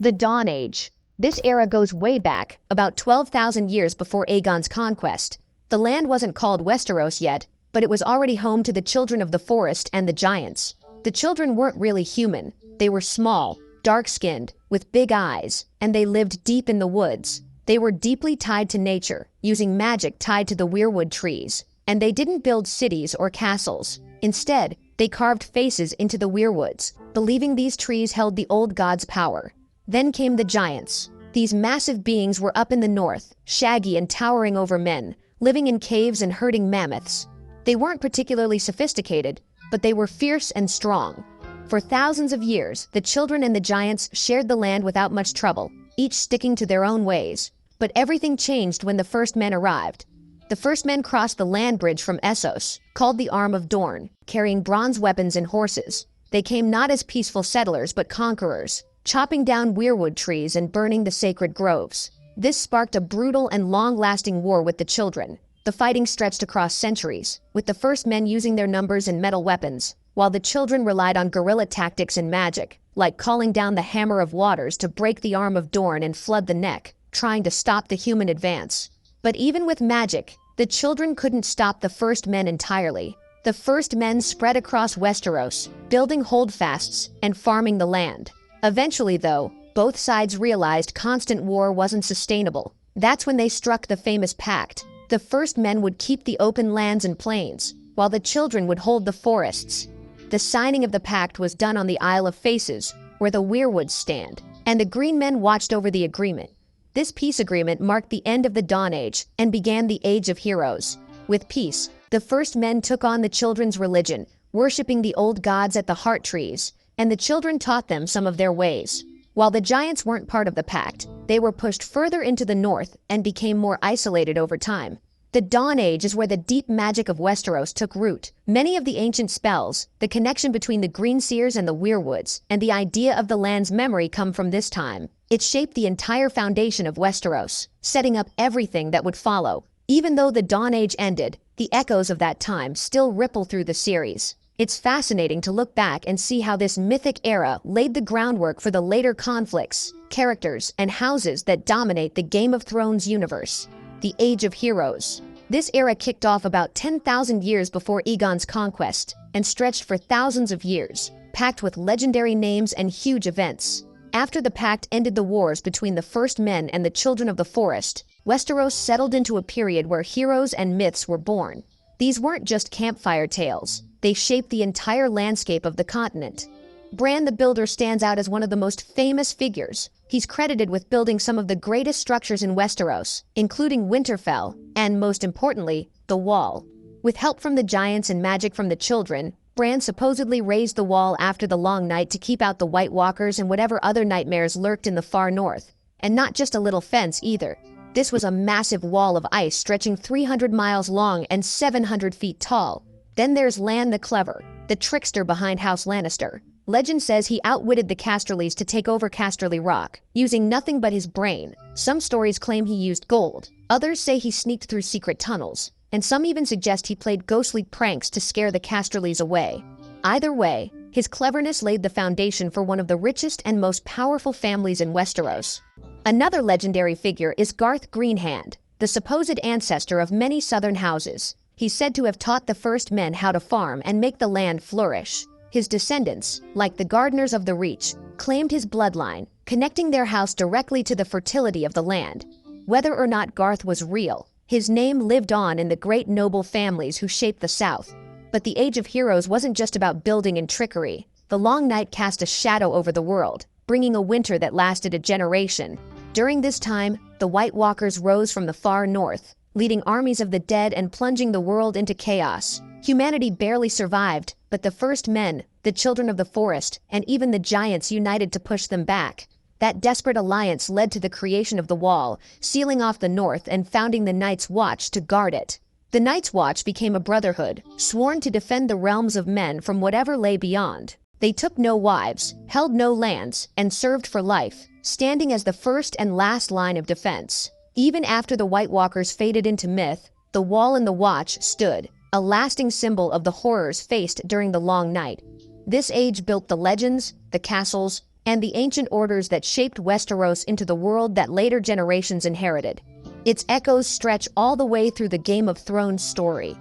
The Dawn Age. This era goes way back, about 12,000 years before Aegon's conquest. The land wasn't called Westeros yet, but it was already home to the children of the forest and the giants. The children weren't really human. They were small, dark-skinned, with big eyes, and they lived deep in the woods. They were deeply tied to nature, using magic tied to the weirwood trees. And they didn't build cities or castles. Instead, they carved faces into the weirwoods, believing these trees held the old gods' power. Then came the giants. These massive beings were up in the north, shaggy and towering over men, living in caves and herding mammoths. They weren't particularly sophisticated, but they were fierce and strong. For thousands of years, the children and the giants shared the land without much trouble, each sticking to their own ways. But everything changed when the first men arrived. The first men crossed the land bridge from Essos, called the Arm of Dorne, carrying bronze weapons and horses. They came not as peaceful settlers but conquerors, chopping down weirwood trees and burning the sacred groves. This sparked a brutal and long-lasting war with the children. The fighting stretched across centuries, with the first men using their numbers and metal weapons, while the children relied on guerrilla tactics and magic, like calling down the Hammer of Waters to break the Arm of Dorne and flood the neck, trying to stop the human advance. But even with magic, the children couldn't stop the first men entirely. The first men spread across Westeros, building holdfasts and farming the land. Eventually, though, both sides realized constant war wasn't sustainable. That's when they struck the famous pact. The first men would keep the open lands and plains, while the children would hold the forests. The signing of the pact was done on the Isle of Faces, where the weirwoods stand, and the Green Men watched over the agreement. This peace agreement marked the end of the Dawn Age and began the Age of Heroes. With peace, the first men took on the children's religion, worshipping the old gods at the heart trees, and the children taught them some of their ways. While the giants weren't part of the pact, they were pushed further into the north and became more isolated over time. The Dawn Age is where the deep magic of Westeros took root. Many of the ancient spells, the connection between the Greenseers and the Weirwoods, and the idea of the land's memory come from this time. It shaped the entire foundation of Westeros, setting up everything that would follow. Even though the Dawn Age ended, the echoes of that time still ripple through the series. It's fascinating to look back and see how this mythic era laid the groundwork for the later conflicts, characters, and houses that dominate the Game of Thrones universe. The Age of Heroes. This era kicked off about 10,000 years before Aegon's conquest and stretched for thousands of years, packed with legendary names and huge events. After the pact ended the wars between the first men and the children of the forest, Westeros settled into a period where heroes and myths were born. These weren't just campfire tales. They shaped the entire landscape of the continent. Bran the Builder stands out as one of the most famous figures. He's credited with building some of the greatest structures in Westeros, including Winterfell, and most importantly, the Wall. With help from the giants and magic from the children, Bran supposedly raised the Wall after the Long Night to keep out the White Walkers and whatever other nightmares lurked in the far north. And not just a little fence either. This was a massive wall of ice stretching 300 miles long and 700 feet tall. Then there's Lan the Clever, the trickster behind House Lannister. Legend says he outwitted the Casterlys to take over Casterly Rock, using nothing but his brain. Some stories claim he used gold. Others say he sneaked through secret tunnels. And some even suggest he played ghostly pranks to scare the Casterlys away. Either way, his cleverness laid the foundation for one of the richest and most powerful families in Westeros. Another legendary figure is Garth Greenhand, the supposed ancestor of many southern houses. He's said to have taught the first men how to farm and make the land flourish. His descendants, like the Gardeners of the Reach, claimed his bloodline, connecting their house directly to the fertility of the land. Whether or not Garth was real, his name lived on in the great noble families who shaped the South. But the Age of Heroes wasn't just about building and trickery. The Long Night cast a shadow over the world, bringing a winter that lasted a generation. During this time, the White Walkers rose from the far north, leading armies of the dead and plunging the world into chaos. Humanity barely survived, but the first men, the children of the forest, and even the giants united to push them back. That desperate alliance led to the creation of the Wall, sealing off the north and founding the Night's Watch to guard it. The Night's Watch became a brotherhood, sworn to defend the realms of men from whatever lay beyond. They took no wives, held no lands, and served for life, standing as the first and last line of defense. Even after the White Walkers faded into myth, the Wall and the Watch stood, a lasting symbol of the horrors faced during the Long Night. This age built the legends, the castles, and the ancient orders that shaped Westeros into the world that later generations inherited. Its echoes stretch all the way through the Game of Thrones story.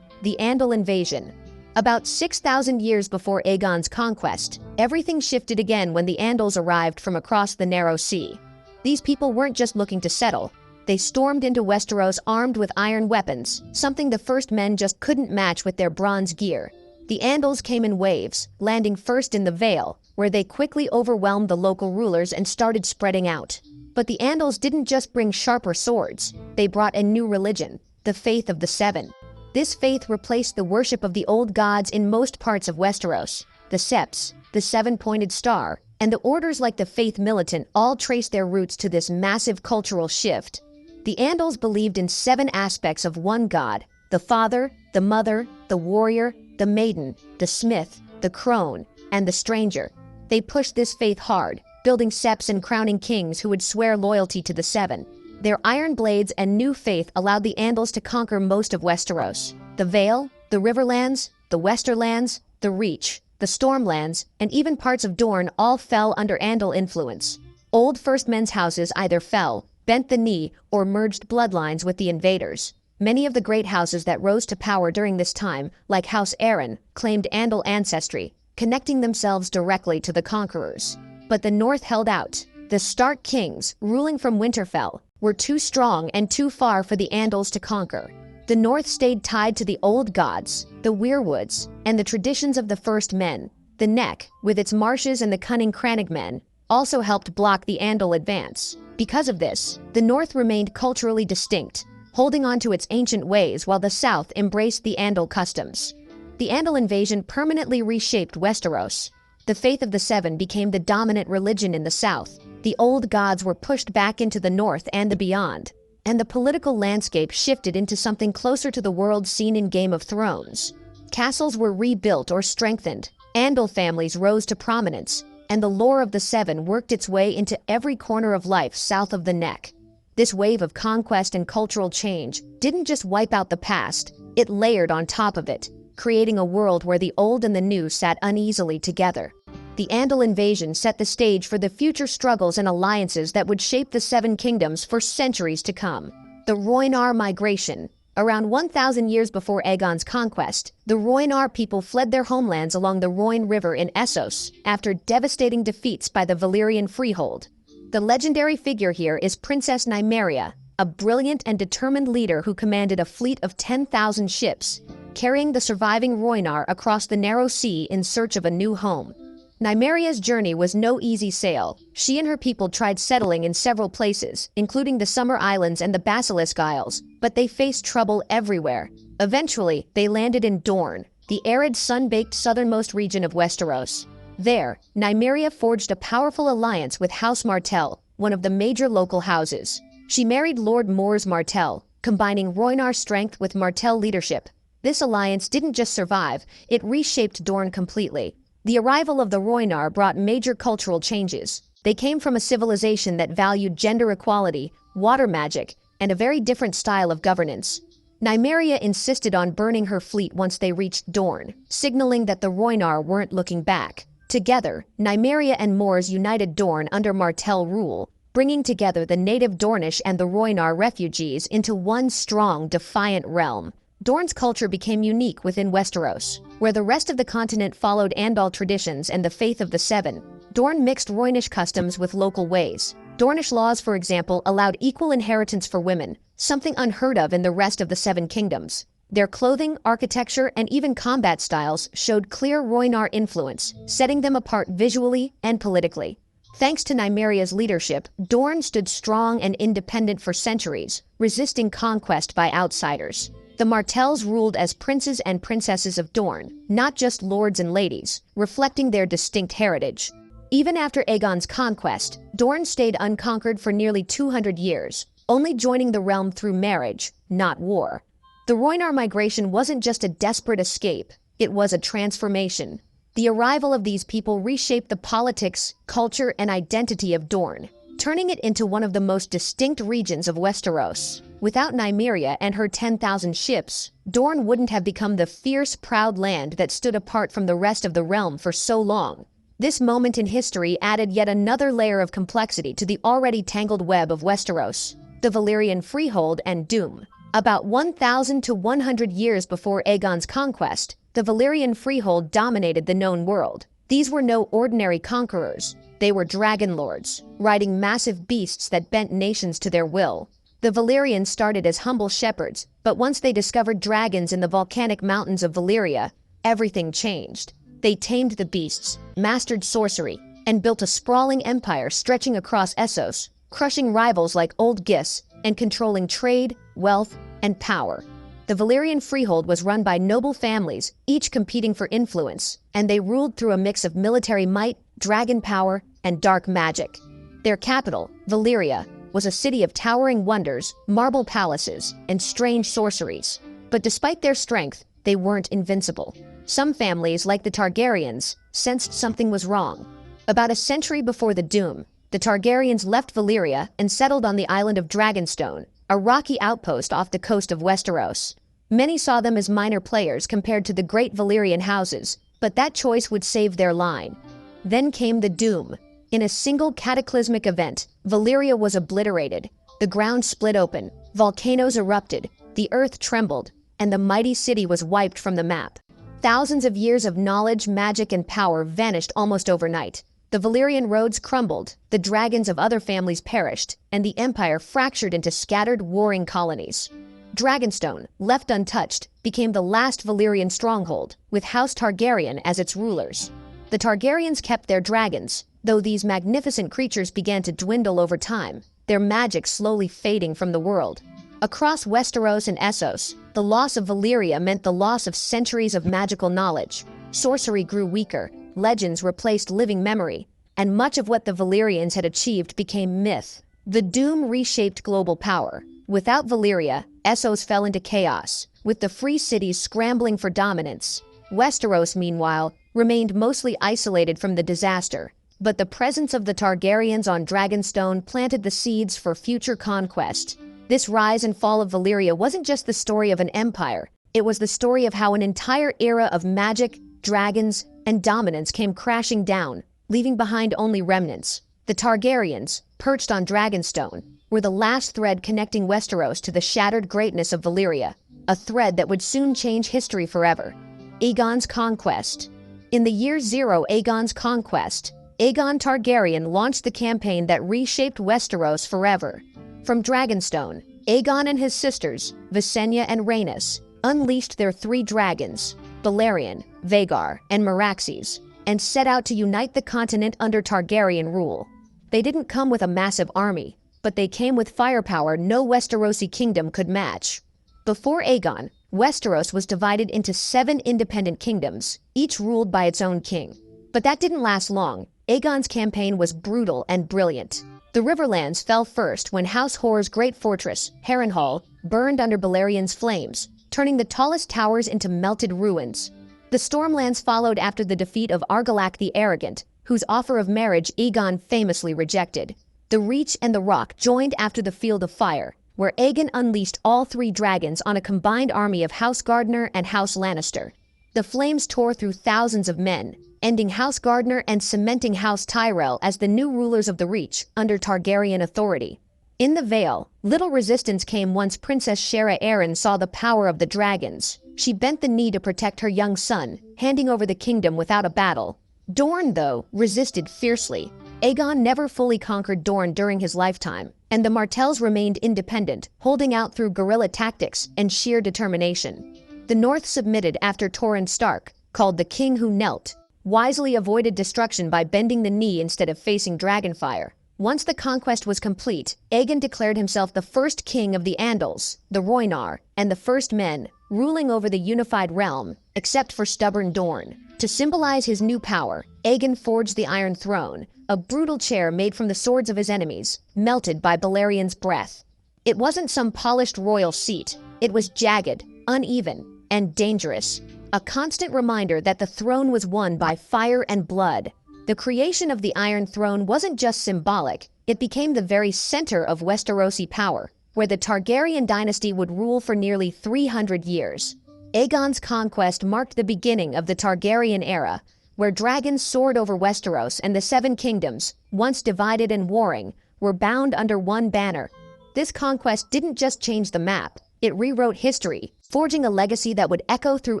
The Andal invasion. About 6,000 years before Aegon's conquest, everything shifted again when the Andals arrived from across the Narrow Sea. These people weren't just looking to settle. They stormed into Westeros armed with iron weapons, something the first men just couldn't match with their bronze gear. The Andals came in waves, landing first in the Vale, where they quickly overwhelmed the local rulers and started spreading out. But the Andals didn't just bring sharper swords. They brought a new religion, the Faith of the Seven. This faith replaced the worship of the old gods in most parts of Westeros. The Septs, the seven-pointed star, and the orders like the Faith Militant all trace their roots to this massive cultural shift. The Andals believed in 7 aspects of one god: the father, the mother, the warrior, the maiden, the smith, the crone, and the stranger. They pushed this faith hard, building septs and crowning kings who would swear loyalty to the Seven. Their iron blades and new faith allowed the Andals to conquer most of Westeros. The Vale, the Riverlands, the Westerlands, the Reach, the Stormlands, and even parts of Dorne all fell under Andal influence. Old First Men's houses either fell, bent the knee, or merged bloodlines with the invaders. Many of the great houses that rose to power during this time, like House Arryn, claimed Andal ancestry, connecting themselves directly to the conquerors. But the North held out. The Stark kings, ruling from Winterfell, were too strong and too far for the Andals to conquer. The North stayed tied to the old gods, the weirwoods, and the traditions of the first men. The Neck, with its marshes and the cunning crannogmen, also helped block the Andal advance. Because of this, the North remained culturally distinct, holding on to its ancient ways while the South embraced the Andal customs. The Andal invasion permanently reshaped Westeros. The Faith of the Seven became the dominant religion in the South. The old gods were pushed back into the North and the beyond, and the political landscape shifted into something closer to the world seen in Game of Thrones. Castles were rebuilt or strengthened, Andal families rose to prominence, and the lore of the Seven worked its way into every corner of life south of the Neck. This wave of conquest and cultural change didn't just wipe out the past, it layered on top of it, creating a world where the old and the new sat uneasily together. The Andal invasion set the stage for the future struggles and alliances that would shape the Seven Kingdoms for centuries to come. The Rhoynar migration. Around 1,000 years before Aegon's conquest, the Rhoynar people fled their homelands along the Rhoyne River in Essos after devastating defeats by the Valyrian Freehold. The legendary figure here is Princess Nymeria, a brilliant and determined leader who commanded a fleet of 10,000 ships, carrying the surviving Rhoynar across the Narrow Sea in search of a new home. Nymeria's journey was no easy sail. She and her people tried settling in several places, including the Summer Islands and the Basilisk Isles, but they faced trouble everywhere. Eventually, they landed in Dorne, the arid, sun-baked southernmost region of Westeros. There, Nymeria forged a powerful alliance with House Martell, one of the major local houses. She married Lord Mors Martell, combining Rhoynar strength with Martell leadership. This alliance didn't just survive, it reshaped Dorne completely. The arrival of the Rhoynar brought major cultural changes. They came from a civilization that valued gender equality, water magic, and a very different style of governance. Nymeria insisted on burning her fleet once they reached Dorne, signaling that the Rhoynar weren't looking back. Together, Nymeria and Mors united Dorne under Martell rule, bringing together the native Dornish and the Rhoynar refugees into one strong, defiant realm. Dorne's culture became unique within Westeros, where the rest of the continent followed Andal traditions and the Faith of the Seven. Dorne mixed Rhoynish customs with local ways. Dornish laws, for example, allowed equal inheritance for women, something unheard of in the rest of the Seven Kingdoms. Their clothing, architecture, and even combat styles showed clear Rhoynar influence, setting them apart visually and politically. Thanks to Nymeria's leadership, Dorne stood strong and independent for centuries, resisting conquest by outsiders. The Martells ruled as princes and princesses of Dorne, not just lords and ladies, reflecting their distinct heritage. Even after Aegon's conquest, Dorne stayed unconquered for nearly 200 years, only joining the realm through marriage, not war. The Rhoynar migration wasn't just a desperate escape, it was a transformation. The arrival of these people reshaped the politics, culture, and identity of Dorne, turning it into one of the most distinct regions of Westeros. Without Nymeria and her 10,000 ships, Dorne wouldn't have become the fierce, proud land that stood apart from the rest of the realm for so long. This moment in history added yet another layer of complexity to the already tangled web of Westeros, the Valyrian Freehold and Doom. About 1,000 to 100 years before Aegon's conquest, the Valyrian Freehold dominated the known world. These were no ordinary conquerors. They were dragon lords, riding massive beasts that bent nations to their will. The Valyrians started as humble shepherds, but once they discovered dragons in the volcanic mountains of Valyria, everything changed. They tamed the beasts, mastered sorcery, and built a sprawling empire stretching across Essos, crushing rivals like Old Gis and controlling trade, wealth, and power. The Valyrian Freehold was run by noble families, each competing for influence, and they ruled through a mix of military might, dragon power, and dark magic. Their capital, Valyria, was a city of towering wonders, marble palaces, and strange sorceries. But despite their strength, they weren't invincible. Some families, like the Targaryens, sensed something was wrong. About a century before the Doom, the Targaryens left Valyria and settled on the island of Dragonstone, a rocky outpost off the coast of Westeros. Many saw them as minor players compared to the great Valyrian houses, but that choice would save their line. Then came the Doom. In a single cataclysmic event, Valyria was obliterated. The ground split open, volcanoes erupted, the earth trembled, and the mighty city was wiped from the map. Thousands of years of knowledge, magic, and power vanished almost overnight. The Valyrian roads crumbled, the dragons of other families perished, and the empire fractured into scattered, warring colonies. Dragonstone, left untouched, became the last Valyrian stronghold, with House Targaryen as its rulers. The Targaryens kept their dragons, though these magnificent creatures began to dwindle over time, their magic slowly fading from the world. Across Westeros and Essos, the loss of Valyria meant the loss of centuries of magical knowledge. Sorcery grew weaker, legends replaced living memory, and much of what the Valyrians had achieved became myth. The Doom reshaped global power. Without Valyria, Essos fell into chaos, with the free cities scrambling for dominance. Westeros, meanwhile, remained mostly isolated from the disaster, but the presence of the Targaryens on Dragonstone planted the seeds for future conquest. This rise and fall of Valyria wasn't just the story of an empire, it was the story of how an entire era of magic, dragons, and dominance came crashing down, leaving behind only remnants. The Targaryens, perched on Dragonstone, were the last thread connecting Westeros to the shattered greatness of Valyria, a thread that would soon change history forever. Aegon's Conquest. In the year zero Aegon's Conquest, Aegon Targaryen launched the campaign that reshaped Westeros forever. From Dragonstone, Aegon and his sisters, Visenya and Rhaenys, unleashed their three dragons, Balerion, Vhagar, and Meraxes, and set out to unite the continent under Targaryen rule. They didn't come with a massive army, but they came with firepower no Westerosi kingdom could match. Before Aegon, Westeros was divided into 7 independent kingdoms, each ruled by its own king. But that didn't last long. Aegon's campaign was brutal and brilliant. The Riverlands fell first when House Hoare's great fortress, Harrenhal, burned under Balerion's flames, turning the tallest towers into melted ruins. The Stormlands followed after the defeat of Argilac the Arrogant, whose offer of marriage Aegon famously rejected. The Reach and the Rock joined after the Field of Fire, where Aegon unleashed all 3 dragons on a combined army of House Gardener and House Lannister. The flames tore through thousands of men, ending House Gardener and cementing House Tyrell as the new rulers of the Reach under Targaryen authority. In the Vale, little resistance came once Princess Shera Eren saw the power of the dragons. She bent the knee to protect her young son, handing over the kingdom without a battle. Dorne, though, resisted fiercely. Aegon never fully conquered Dorne during his lifetime, and the Martells remained independent, holding out through guerrilla tactics and sheer determination. The North submitted after Torrhen Stark, called the King Who Knelt, wisely avoided destruction by bending the knee instead of facing dragonfire. Once the conquest was complete, Aegon declared himself the first king of the Andals, the Rhoynar, and the first men, ruling over the unified realm, except for stubborn Dorne. To symbolize his new power, Aegon forged the Iron Throne, a brutal chair made from the swords of his enemies, melted by Balerion's breath. It wasn't some polished royal seat. It was jagged, uneven, and dangerous. A constant reminder that the throne was won by fire and blood. The creation of the Iron Throne wasn't just symbolic, it became the very center of Westerosi power, where the Targaryen dynasty would rule for nearly 300 years. Aegon's conquest marked the beginning of the Targaryen era, where dragons soared over Westeros and the Seven Kingdoms, once divided and warring, were bound under one banner. This conquest didn't just change the map, it rewrote history, forging a legacy that would echo through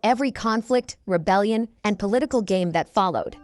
every conflict, rebellion, and political game that followed.